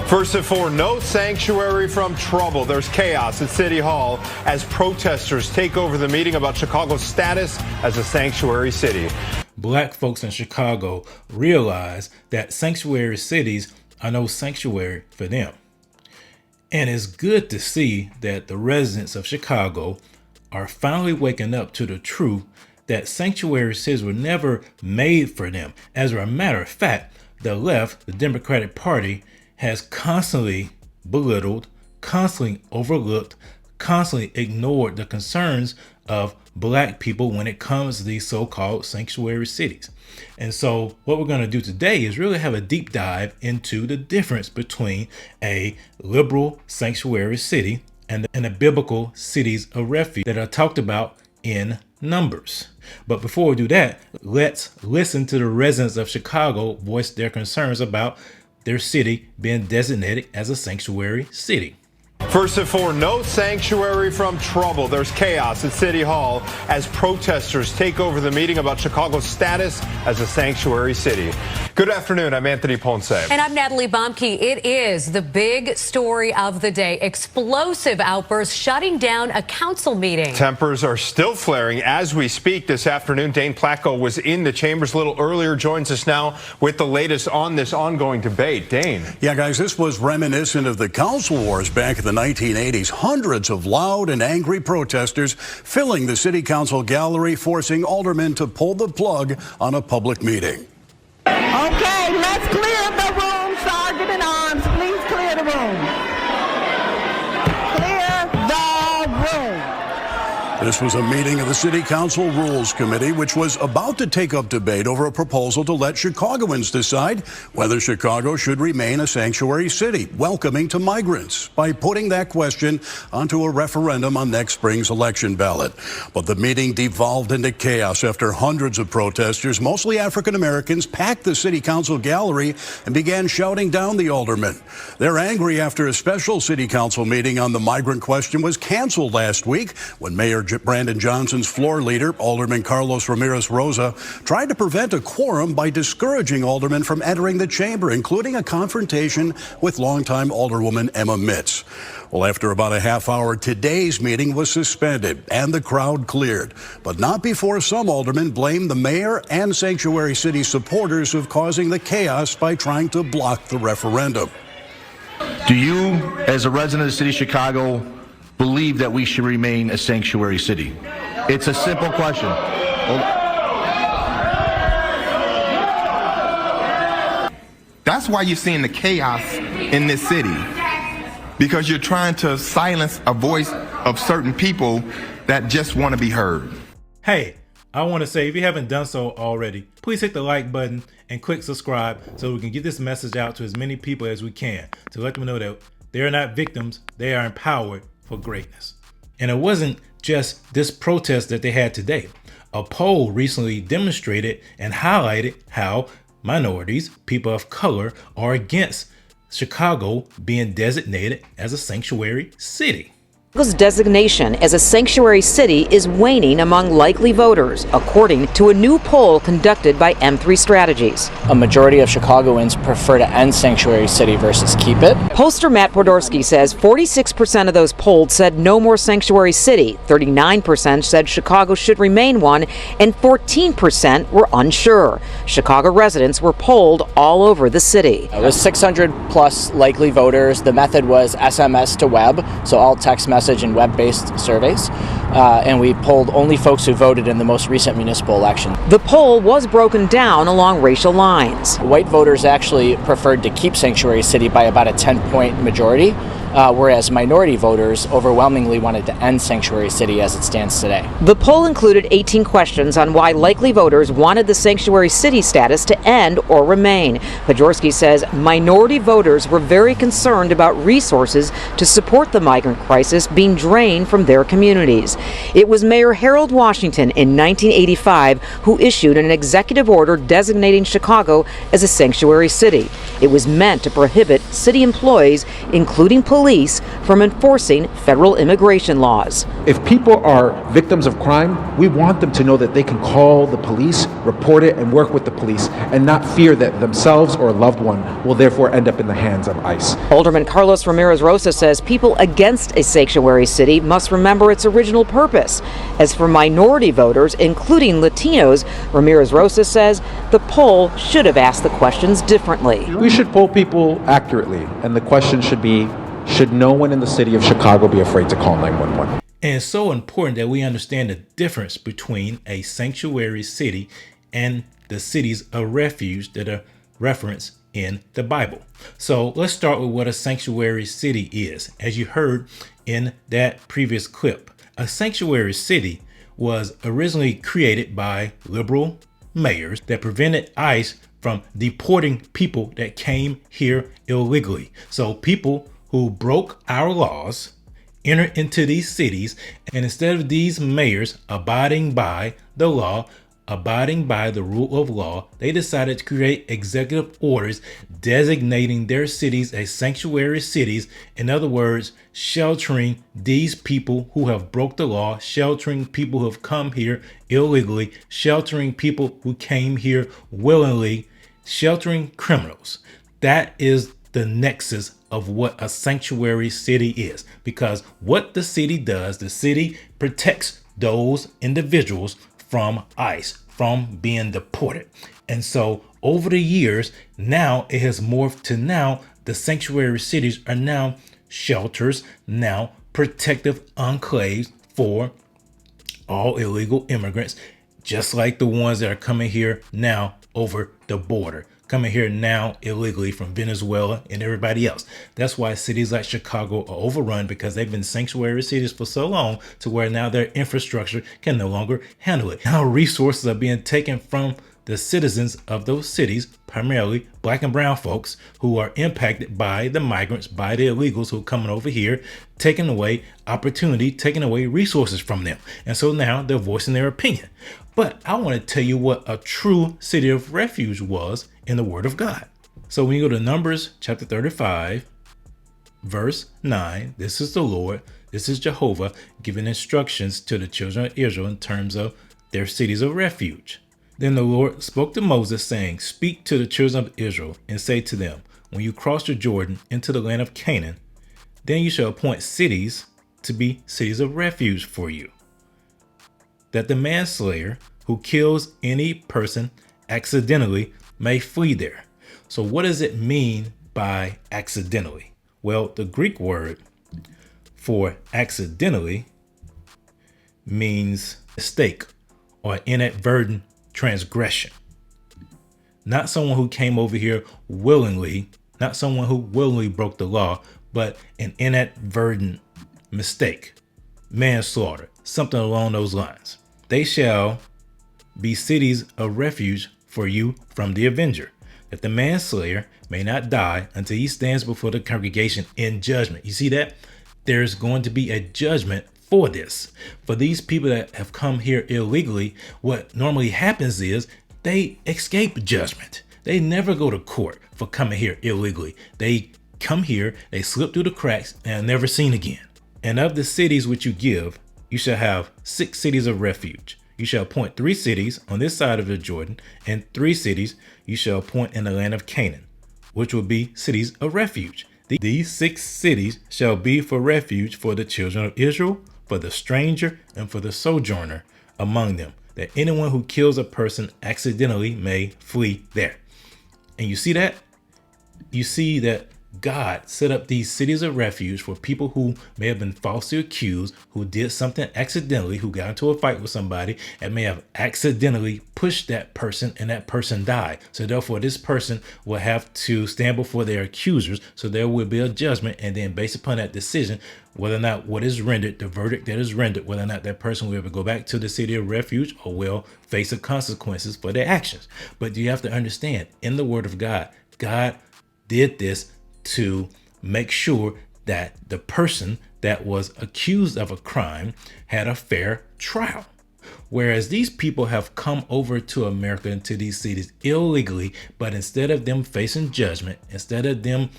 First at 4, no sanctuary from trouble. There's chaos at City Hall as protesters take over the meeting about Chicago's status as a sanctuary city. Black folks in Chicago realize that sanctuary cities are no sanctuary for them. And it's good to see that the residents of Chicago are finally waking up to the truth that sanctuary cities were never made for them. As a matter of fact, the left, the Democratic Party, has constantly belittled, constantly overlooked, constantly ignored the concerns of Black people when it comes to these so-called sanctuary cities. And so what we're going to do today is really have a deep dive into the difference between a liberal sanctuary city and the biblical cities of refuge that are talked about in Numbers. But before we do that, let's listen to the residents of Chicago voice their concerns about their city being designated as a sanctuary city. First at 4, no sanctuary from trouble. There's chaos at City Hall as protesters take over the meeting about Chicago's status as a sanctuary city. Good afternoon. I'm Anthony Ponce. And I'm Natalie Bomke. It is the big story of the day. Explosive outbursts shutting down a council meeting. Tempers are still flaring as we speak this afternoon. Dane Placco was in the chambers a little earlier, joins us now with the latest on this ongoing debate. Dane. Yeah, guys, this was reminiscent of the council wars back in the 1980s. Hundreds of loud and angry protesters filling the city council gallery, forcing aldermen to pull the plug on a public meeting. Okay, let's clear the room, Sergeant in Arms. Please clear the room. Clear the room. This was a meeting of the City Council Rules Committee, which was about to take up debate over a proposal to let Chicagoans decide whether Chicago should remain a sanctuary city, welcoming to migrants, by putting that question onto a referendum on next spring's election ballot. But the meeting devolved into chaos after hundreds of protesters, mostly African Americans, packed the City Council gallery and began shouting down the aldermen. They're angry after a special City Council meeting on the migrant question was canceled last week when Mayor Brandon Johnson's floor leader, Alderman Carlos Ramirez Rosa, tried to prevent a quorum by discouraging aldermen from entering the chamber, including a confrontation with longtime Alderwoman Emma Mitz. Well, after about a half hour, today's meeting was suspended and the crowd cleared, but not before some aldermen blamed the mayor and sanctuary city supporters of causing the chaos by trying to block the referendum. Do you, as a resident of the city of Chicago, believe that we should remain a sanctuary city? It's a simple question. That's why you're seeing the chaos in this city, because you're trying to silence a voice of certain people that just want to be heard. Hey, I want to say, if you haven't done so already, please hit the like button and click subscribe so we can get this message out to as many people as we can to let them know that they're not victims, they are empowered for greatness. And it wasn't just this protest that they had today. A poll recently demonstrated and highlighted how minorities, people of color, are against Chicago being designated as a sanctuary city. Chicago's designation as a sanctuary city is waning among likely voters, according to a new poll conducted by M3 Strategies. A majority of Chicagoans prefer to end sanctuary city versus keep it. Pollster Matt Podorski says 46% of those polled said no more sanctuary city, 39% said Chicago should remain one, and 14% were unsure. Chicago residents were polled all over the city. It was 600 plus likely voters. The method was SMS to web, so all text message and web-based surveys, and we polled only folks who voted in the most recent municipal election. The poll was broken down along racial lines. White voters actually preferred to keep sanctuary city by about a 10-point majority, whereas minority voters overwhelmingly wanted to end sanctuary city as it stands today. The poll included 18 questions on why likely voters wanted the sanctuary city status to end or remain. Podorski says minority voters were very concerned about resources to support the migrant crisis being drained from their communities. It was Mayor Harold Washington in 1985 who issued an executive order designating Chicago as a sanctuary city. It was meant to prohibit city employees, including police, police from enforcing federal immigration laws. If people are victims of crime, we want them to know that they can call the police, report it, and work with the police, and not fear that themselves or a loved one will therefore end up in the hands of ICE. Alderman Carlos Ramirez-Rosa says people against a sanctuary city must remember its original purpose. As for minority voters, including Latinos, Ramirez-Rosa says the poll should have asked the questions differently. We should poll people accurately, and the question should be, should no one in the city of Chicago be afraid to call 911? And it's so important that we understand the difference between a sanctuary city and the cities of refuge that are referenced in the Bible. So let's start with what a sanctuary city is. As you heard in that previous clip, a sanctuary city was originally created by liberal mayors that prevented ICE from deporting people that came here illegally. So people who broke our laws entered into these cities, and instead of these mayors abiding by the law, abiding by the rule of law, they decided to create executive orders designating their cities as sanctuary cities. In other words, sheltering these people who have broke the law, sheltering people who have come here illegally, sheltering people who came here willingly, sheltering criminals. That is the nexus of what a sanctuary city is, because what the city does, the city protects those individuals from ICE, from being deported. And so over the years, now it has morphed to now the sanctuary cities are now shelters, now protective enclaves for all illegal immigrants, just like the ones that are coming here now over the border, coming here now illegally from Venezuela and everybody else. That's why cities like Chicago are overrun, because they've been sanctuary cities for so long to where now their infrastructure can no longer handle it. Now resources are being taken from the citizens of those cities, primarily black and brown folks who are impacted by the migrants, by the illegals who are coming over here, taking away opportunity, taking away resources from them. And so now they're voicing their opinion. But I want to tell you what a true city of refuge was in the Word of God. So when you go to Numbers chapter 35, verse 9, this is the Lord, this is Jehovah giving instructions to the children of Israel in terms of their cities of refuge. Then the Lord spoke to Moses, saying, "Speak to the children of Israel and say to them, when you cross the Jordan into the land of Canaan, then you shall appoint cities to be cities of refuge for you, that the manslayer who kills any person accidentally may flee there." So what does it mean by accidentally? Well, the Greek word for accidentally means mistake or inadvertent transgression. Not someone who came over here willingly, not someone who willingly broke the law, but an inadvertent mistake, manslaughter, something along those lines. They shall be cities of refuge for you from the avenger, that the manslayer may not die until he stands before the congregation in judgment. You see that? There's going to be a judgment for this. For these people that have come here illegally, what normally happens is they escape judgment. They never go to court for coming here illegally. They come here, they slip through the cracks, and are never seen again. And of the cities which you give, you shall have 6 cities of refuge. You shall appoint 3 cities on this side of the Jordan, and 3 cities you shall appoint in the land of Canaan, which will be cities of refuge. These 6 cities shall be for refuge for the children of Israel, for the stranger, and for the sojourner among them, that anyone who kills a person accidentally may flee there. And you see that? You see that God set up these cities of refuge for people who may have been falsely accused, who did something accidentally, who got into a fight with somebody and may have accidentally pushed that person and that person died. So therefore this person will have to stand before their accusers. So there will be a judgment, and then based upon that decision, whether or not what is rendered, the verdict that is rendered, whether or not that person will ever go back to the city of refuge or will face the consequences for their actions. But you have to understand, in the Word of God, God did this to make sure that the person that was accused of a crime had a fair trial. Whereas these people have come over to America, into these cities illegally, but instead of them facing judgment, instead of them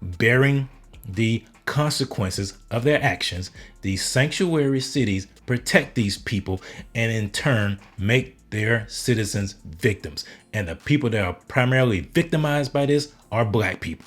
bearing the consequences of their actions, these sanctuary cities protect these people and in turn make their citizens victims. And the people that are primarily victimized by this are black people.